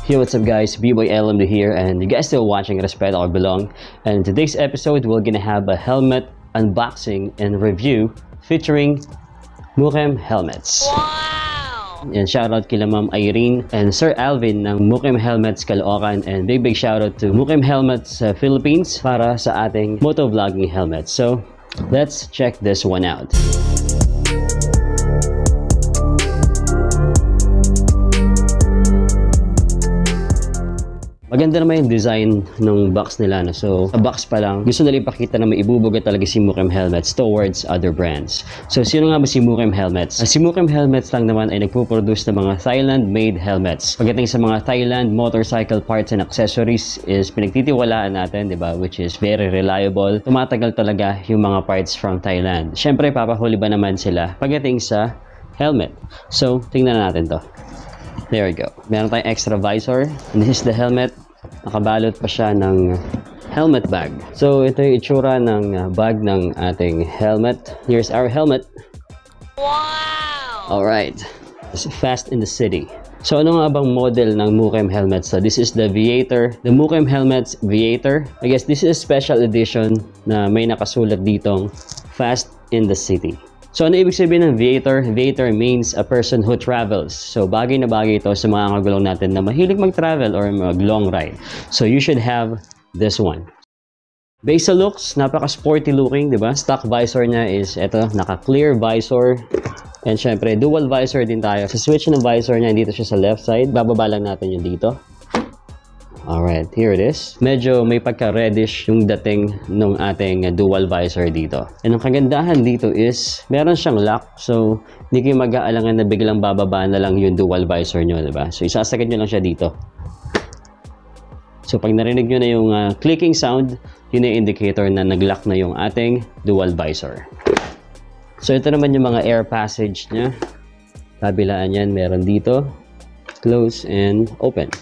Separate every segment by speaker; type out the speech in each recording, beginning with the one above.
Speaker 1: Yo, what's up guys, B-Boy LMD here, and you guys still watching Respeto or Belong. And in today's episode, we're gonna have a helmet unboxing and review featuring Mukem Helmets.
Speaker 2: Wow!
Speaker 1: And shoutout kila Ma'am Irene and Sir Alvin ng Mukem Helmets Caloocan, and big shoutout to Mukem Helmets Philippines para sa ating motovlogging helmets. So, let's check this one out. Maganda naman yung design ng box nila, no? So, sa box pa lang, gusto nila ipakita na may ibubuga talaga si Mukem Helmets towards other brands. So, sino nga ba si Mukem Helmets? Si Mukem Helmets lang naman ay nagpo-produce ng mga Thailand-made helmets. Pagdating sa mga Thailand motorcycle parts and accessories is pinagtitiwalaan natin, di ba? Which is very reliable. Tumatagal talaga yung mga parts from Thailand. Siyempre, papahuli ba naman sila pagdating sa helmet? So, tingnan natin to. There we go. Meron tayong extra visor. And this is the helmet. Nakabalot pa siya ng helmet bag. So, ito yung itsura ng bag ng ating helmet. Here's our helmet.
Speaker 2: Wow!
Speaker 1: Alright. It's fast in the city. So, ano nga bang model ng Mukem Helmets? So, this is the Viator. The Mukem Helmets Viator. I guess this is a special edition na may nakasulat ditong fast in the city. So, ano ibig sabihin ng Viator? Viator means a person who travels. So, bagay na bagay ito sa mga kagulong natin na mahilig mag-travel or mag-long ride. So, you should have this one. Based sa looks, napaka-sporty looking, di ba? Stock visor niya is ito, naka-clear visor. And syempre, dual visor din tayo. Sa switch ng visor niya, dito siya sa left side. Bababa lang natin yung dito. Alright, here it is. Medyo may pagka-reddish yung dating ng ating dual visor dito. And ang kagandahan dito is, meron siyang lock. So, hindi kayo mag-aalangan na biglang bababa na lang yung dual visor nyo, diba? So, isasagad nyo lang siya dito. So, pag narinig nyo na yung clicking sound, yun yung indicator na nag-lock na yung ating dual visor. So, ito naman yung mga air passage niya. Kabilaan yan, meron dito. Close and open.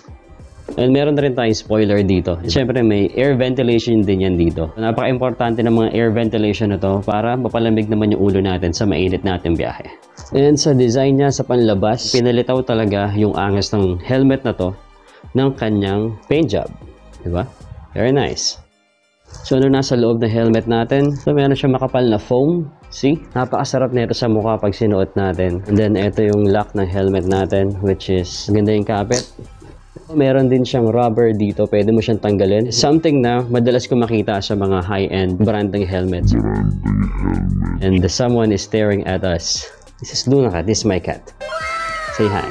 Speaker 1: And meron na rin tayong spoiler dito. Siyempre, may air ventilation din yan dito. Napaka-importante ng mga air ventilation na to para mapalamig naman yung ulo natin sa mainit natin biyahe. And sa design niya sa panlabas, pinalitaw talaga yung angas ng helmet na to ng kanyang paint job. Diba? Very nice. So, ano nasa loob ng helmet natin? So, meron siya makapal na foam. See? Napakasarap nito sa mukha pag sinuot natin. And then, ito yung lock ng helmet natin, which is maganda yung kapit. Meron din siyang rubber dito, pwede mo siyang tanggalin. Something na madalas ko makita sa mga high-end branding helmets. And someone is staring at us. This is Luna Cat, this is my cat. Say hi.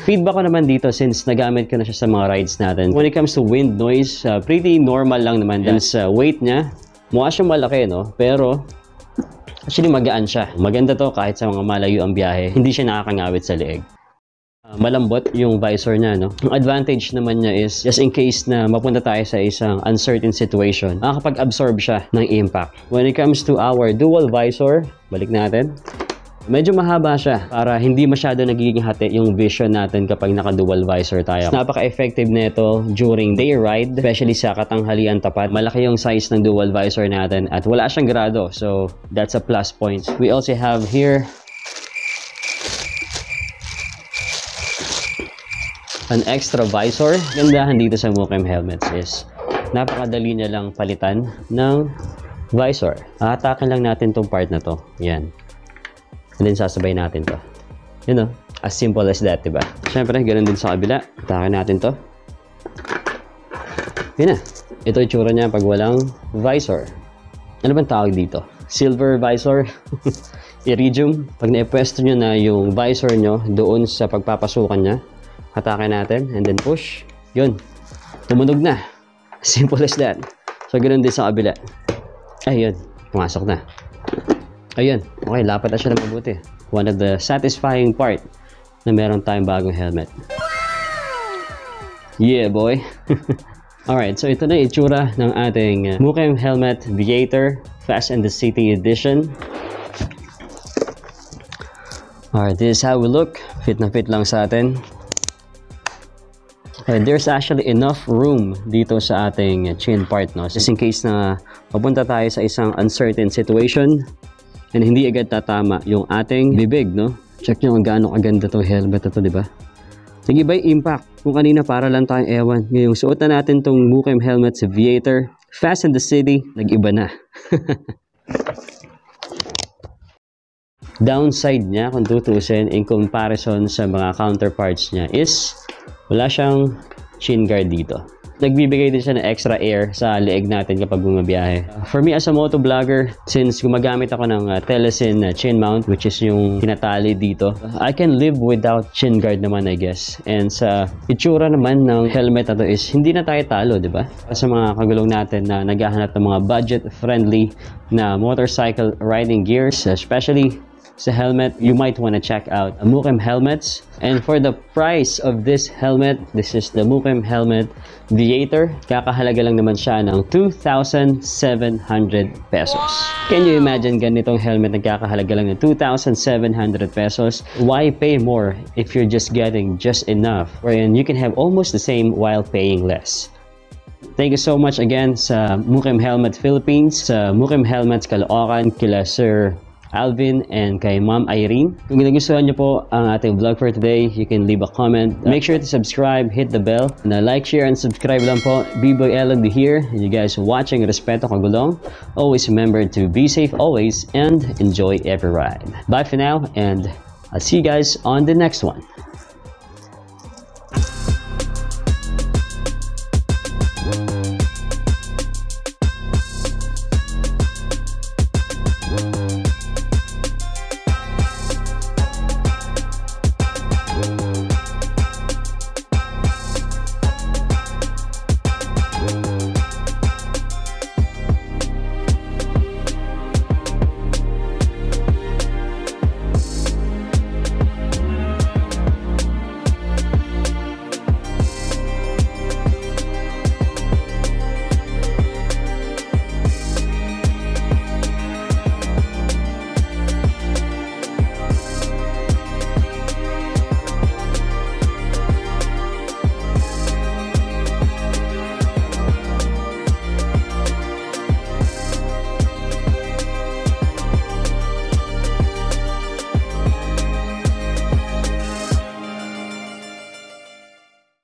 Speaker 1: Feedback ko naman dito since nagamit ko na siya sa mga rides natin. When it comes to wind noise, pretty normal lang naman. Dahil sa weight niya, mukha siyang malaki, no? Pero, actually magaan siya. Maganda to kahit sa mga malayo ang biyahe. Hindi siya nakakangawit sa leeg. Malambot yung visor niya, no? Ang advantage naman niya is, just in case na mapunta tayo sa isang uncertain situation, makakapag-absorb siya ng impact. When it comes to our dual visor, balik natin. Medyo mahaba siya para hindi masyado nagiging hati yung vision natin kapag naka-dual visor tayo. Napaka-effective nito during day ride, especially sa katanghalian tapat. Malaki yung size ng dual visor natin at wala siyang grado. So, that's a plus point. We also have here an extra visor. Gandahan dito sa Mukem Helmets is napakadali niya lang palitan ng visor. Atakin lang natin tong part na to. Yan. And then sasabay natin to. You know, as simple as that, diba? Siyempre, ganun din sa kabila. Atakin natin to. Yan na. Ito yung tsura niya pag walang visor. Ano bang tawag dito? Silver visor? Iridium? Pag naipwesto nyo na yung visor nyo doon sa pagpapasukan niya, hatakin natin, and then push. Yun. Tumunog na. Simple as that. So, ganoon din sa kabila. Ayun. Pumasok na. Ayun. Okay, lapat na siya na mabuti. One of the satisfying part na meron tayong bagong helmet. Yeah, boy. Alright, so ito na yung itsura ng ating Mukem Helmet Viator Fast in the City Edition. Alright, this is how we look. Fit na fit lang sa atin. And there's actually enough room dito sa ating chin part, no? Just in case na mapunta tayo sa isang uncertain situation and hindi agad tatama yung ating bibig, no? Check nyo kung gaano kaganda tong helmet na to, di ba? Nag-iba yung impact. Kung kanina para lang tayong ewan. Ngayong suot na natin tong Mukim helmet sa Viator. Fast in the City, nag-iba na. Downside niya kung tutusin in comparison sa mga counterparts niya is wala siyang chin guard dito. Nagbibigay din siya ng extra air sa leeg natin kapag bumabiyahe. For me as a motovlogger, since gumagamit ako ng Telesin chin mount, which is yung tinatali dito, I can live without chin guard naman, I guess. And sa itsura naman ng helmet na to is hindi na tayo talo, di ba? Sa mga kagulong natin na naghahanap ng mga budget-friendly na motorcycle riding gears, especially sa helmet, you might want to check out Mukim helmets. And for the price of this helmet, this is the Mukim helmet Viator. Kakahalaga lang naman siya ng 2,700 pesos. Can you imagine ganitong helmet na kakahalaga lang ng 2,700 pesos? Why pay more if you're just getting just enough, wherein you can have almost the same while paying less? Thank you so much again sa Mukim Helmet Philippines, sa Mukim Helmets Caloocan, kila Sir Alvin and kay Ma'am Irene. Kung nagustuhan niyo po ang ating vlog for today, you can leave a comment. Make sure to subscribe, hit the bell, na like, share, and subscribe lang po. B-Boy LNB here, and you guys watching Respeto Kagulong. Always remember to be safe always and enjoy every ride. Bye for now, and I'll see you guys on the next one.